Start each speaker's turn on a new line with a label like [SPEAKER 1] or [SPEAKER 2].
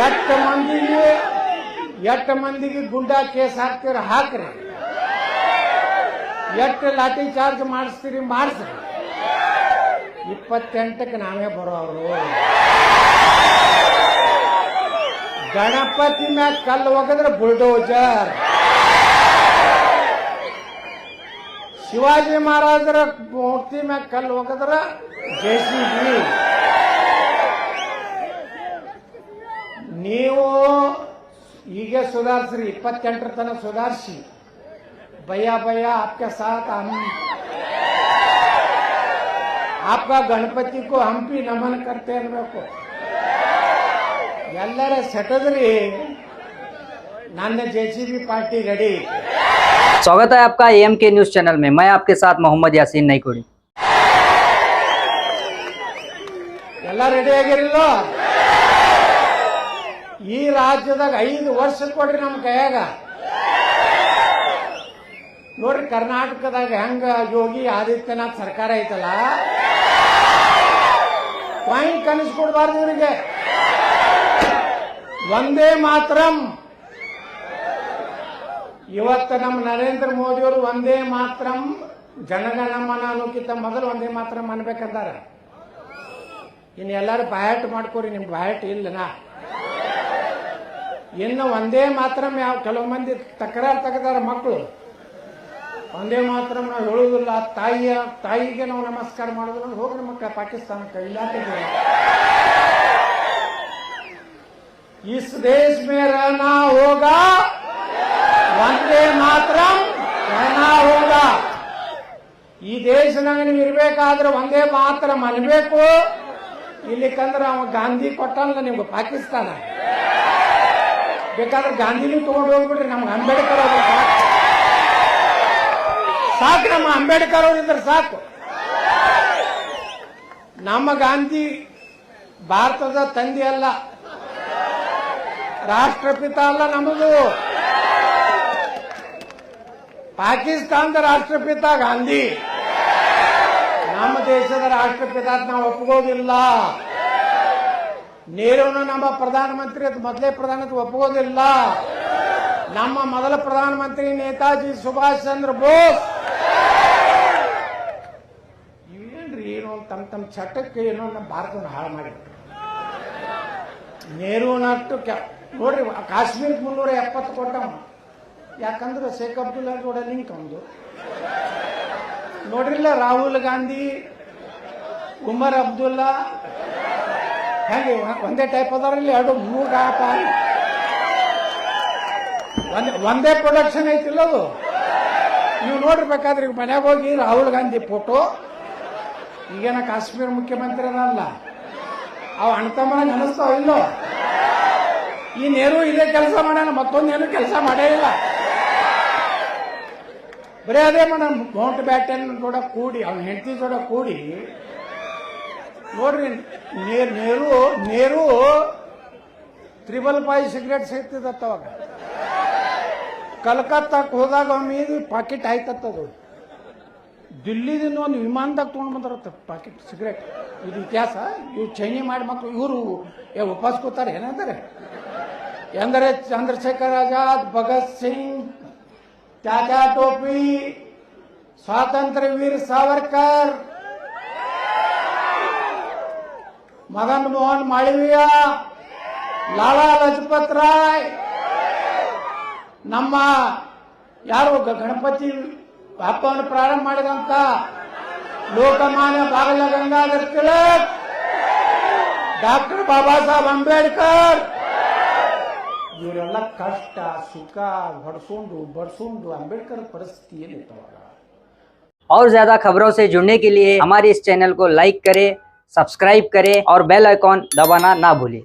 [SPEAKER 1] ಎಷ್ಟು ಮಂದಿಗೆ ಗುಂಡಾ ಕೇಸ್ ಹಾಕ್ತೀರ ಹಾಕ್ರಿ, ಎಷ್ಟು ಲಾಠಿ ಚಾರ್ಜ್ ಮಾಡಿಸ್ತೀರಿ ಮಾಡಿಸ್ರಿ. 28ಕ್ಕೆ ನಾವೇ ಬರೋರು. ಗಣಪತಿ ಮ್ಯಾಗ ಕಲ್ಲು ಒಗದ್ರೆ ಬುಲ್ಡೋಜರ್, ಶಿವಾಜಿ ಮಹಾರಾಜರ ಮೂರ್ತಿ ಮ್ಯಾಗ ಕಲ್ಲು ಒಗದ್ರ JCB. ನೀವು ಈಗ ಸುಧಾರಿಸ್ರಿ, 28 ತನಕ ಸುಧಾರಿಸಿ. ಭಯ आपके साथ हम आपका गणपति को हम भी नमन करते इरಬೇಕು. ಎಲ್ಲರ ಸೆಟದ್ರಿ, ನನ್ನ JCB पार्टी रेडी.
[SPEAKER 2] स्वागत है आपका AMK न्यूज चैनल में। मैं आपके साथ मोहम्मद यासीन नईकोड़ी।
[SPEAKER 1] ಎಲ್ಲ ರೆಡಿ ಆಗಿರಲ್ಲ? ಈ ರಾಜ್ಯದಾಗ 5 ವರ್ಷ ಕೊಡ್ರಿ ನಮ್ಮ ಕೈಯಾಗ. ನೋಡ್ರಿ ಕರ್ನಾಟಕದಾಗ ಹೆಂಗ ಯೋಗಿ ಆದಿತ್ಯನಾಥ್ ಸರ್ಕಾರ ಐತಲ್ಲ, ಪಾಯಿಂಟ್ ಕನಿಸ್ಕೊಡ್ಬಾರ್ದು ಇವರಿಗೆ. ವಂದೇ ಮಾತರಂ. ಇವತ್ತು ನಮ್ಮ ನರೇಂದ್ರ ಮೋದಿ ಅವರು ವಂದೇ ಮಾತರಂ ಜನಗಣಮನ ಅನ್ನೋಕ್ಕಿಂತ ಮೊದಲು ವಂದೇ ಮಾತರಂ ಅನ್ಬೇಕಂದಾರ. ಇನ್ನು ಎಲ್ಲರೂ ಬಾಯಟ್ ಮಾಡ್ಕೋರಿ, ನಿಮ್ ಬಾಯಟ್ ಇಲ್ಲನಾ? ಇನ್ನು ಒಂದೇ ಮಾತರಂ ಯಾವ ಕೆಲವು ಮಂದಿ ತಕರಾರು ತೆಗೆದಾರ ಮಕ್ಕಳು. ಒಂದೇ ಮಾತ್ರ ನಾವು ಹೇಳುವುದಿಲ್ಲ, ತಾಯಿಗೆ ನಾವು ನಮಸ್ಕಾರ ಮಾಡೋದಿಲ್ಲ. ಹೋಗ್ರಿ ಮಕ್ಕಳ ಪಾಕಿಸ್ತಾನಕ್ಕೆ ಇಲಾಖೆಗೆ. इस देश में रहना होगा, वंदे मातरम रहना होगा. ಈ ದೇಶನಾಗ ನೀವು ಇರ್ಬೇಕಾದ್ರೆ ಒಂದೇ ಮಾತರಂ ಅನ್ಬೇಕು. ಇಲ್ಲಿಕಂದ್ರೆ ಅವ ಗಾಂಧಿ ಕೊಟ್ಟಲ್ಲ ನಿಮ್ಗೆ ಪಾಕಿಸ್ತಾನ. ಬೇಕಾದ್ರೆ ಗಾಂಧಿನೂ ತಗೊಂಡು ಹೋಗ್ಬಿಡ್ರಿ, ನಮ್ಗೆ ಅಂಬೇಡ್ಕರ್ ಅವರು ಸಾಕು. ನಮ್ಮ ಅಂಬೇಡ್ಕರ್ ಅವರಿದ್ರೆ ಸಾಕು. ನಮ್ಮ ಗಾಂಧಿ ಭಾರತದ ತಂದೆ ಅಲ್ಲ, ರಾಷ್ಟ್ರಪಿತ ಅಲ್ಲ ನಮ್ಮದು. ಪಾಕಿಸ್ತಾನದ ರಾಷ್ಟ್ರಪಿತ ಗಾಂಧಿ. ನಮ್ಮ ದೇಶದ ರಾಷ್ಟ್ರಪಿತ ನಾವು ಒಪ್ಪಿಗೋದಿಲ್ಲ. ನೆಹರೂನು ನಮ್ಮ ಪ್ರಧಾನಮಂತ್ರಿ ಅಂತ ಮೊದಲೇ ಪ್ರಧಾನಮಂತ್ರಿ ಒಪ್ಪಿಗೋದಿಲ್ಲ. ನಮ್ಮ ಮೊದಲ ಪ್ರಧಾನಮಂತ್ರಿ ನೇತಾಜಿ ಸುಭಾಷ್ ಚಂದ್ರ ಬೋಸ್. ಇವೇನ್ರಿ ಏನೋ ತಮ್ಮ ಚಟಕ್ಕೆ ಏನೋ ನಮ್ಮ ಭಾರತವನ್ನು ಹಾಳು ಮಾಡಿಬಿಟ್ರು. ನೆಹರೂನಟ್ಟು ನೋಡ್ರಿ, ಕಾಶ್ಮೀರಕ್ಕೆ 370 ಕೊಟ್ಟವ. ಯಾಕಂದ್ರೆ ಶೇಖ್ ಅಬ್ದುಲ್ಲಾ ಕೂಡ ಲಿಂಕ್ ಒಂದು ನೋಡ್ರಿಲ್ಲ. ರಾಹುಲ್ ಗಾಂಧಿ, ಉಮರ್ ಅಬ್ದುಲ್ಲಾ ಹೇಗೆ ಒಂದೇ ಟೈಪ್ ಅದಾರಲ್ಲಿ, 2-3 ಗಾಪ ಒಂದೇ ಪ್ರೊಡಕ್ಷನ್ ಐತಿಲ್ಲ ಅದು. ನೀವು ನೋಡಿರ್ಬೇಕಾದ್ರೆ ಈಗ ಮನೆಗೆ ಹೋಗಿ ರಾಹುಲ್ ಗಾಂಧಿ ಫೋಟೋ, ಈಗೇನ ಕಾಶ್ಮೀರ ಮುಖ್ಯಮಂತ್ರಿ ಅಲ್ಲ, ಅವು ಅಣ್ತಮ್ಮನ ನೆನೆಸ್ತಾವ ಇಲ್ಲೋ. ಈ ನೆಹರು ಇದೇ ಕೆಲಸ ಮಾಡ್ಯಾನ, ಮತ್ತೊಂದೇನು ಕೆಲಸ ಮಾಡೇ ಇಲ್ಲ. ಬರೀ ಅದೇ ಮೇಡಮ್ ಮೌಂಟ್ ಬ್ಯಾಟನ್ ಕೂಡ ಕೂಡಿ, ಅವ್ನ ಹೆಂಡತಿ ಜೋಡ ಕೂಡಿ ನೋಡ್ರಿ. ನೆಹರು 555 ಸಿಗರೇಟ್ ಸೇರ್ತಿದತ್ತ ಅವಾಗ. ಕಲ್ಕತ್ತಾಕ್ ಹೋದಾಗ ಒಮ್ಮೆ ಪಾಕೆಟ್ ಆಯ್ತತ್ತದು. ದಿಲ್ಲಿದಿಂದ ಒಂದು ವಿಮಾನದಾಗ ತೊಗೊಂಡು ಬಂದಿರತ್ತ ಪಾಕೆಟ್ ಸಿಗರೇಟ್. ಇದು ಇತಿಹಾಸ. ಇವ್ರು ಚೈನಿ ಮಾಡಿ ಮಕ್ಕಳು ಇವರು ಉಪವಾಸ ಕೂತಾರೆ ಏನಂತಾರೆ. ಎಂದರೆ ಚಂದ್ರಶೇಖರ್ ಆಜಾದ್, ಭಗತ್ ಸಿಂಗ್, ಚಾಚಾ ಟೋಪಿ, ಸ್ವಾತಂತ್ರ್ಯ ವೀರ ಸಾವರ್ಕರ್, ಮದನ್ ಮೋಹನ್ ಮಾಳವೀಯ, ಲಾಲಾ ಲಜಪತ್ ರಾಯ್, ನಮ್ಮ ಯಾರು ಗಣಪತಿ ಹಬ್ಬವನ್ನು ಪ್ರಾರಂಭ ಮಾಡಿದಂತ ಲೋಕಮಾನ್ಯ ಬಾಲ ಗಂಗಾಧರ ತಿಲಕ್, ಡಾಕ್ಟರ್ ಬಾಬಾ ಸಾಹೇಬ್ ಅಂಬೇಡ್ಕರ್, ಇವರೆಲ್ಲ ಕಷ್ಟ ಸುಖ ಹೊಡ್ಸೊಂಡು ಬಡ್ಸೊಂಡು ಅಂಬೇಡ್ಕರ್ ಪರಿಸ್ಥಿತಿ ಏನಿತ್ತವಾಗ.
[SPEAKER 2] और ज्यादा खबरों से जुड़ने के लिए हमारे इस चैनल को लाइक करें, सब्सक्राइब करें और बेल आइकॉन दबाना ना भूलें।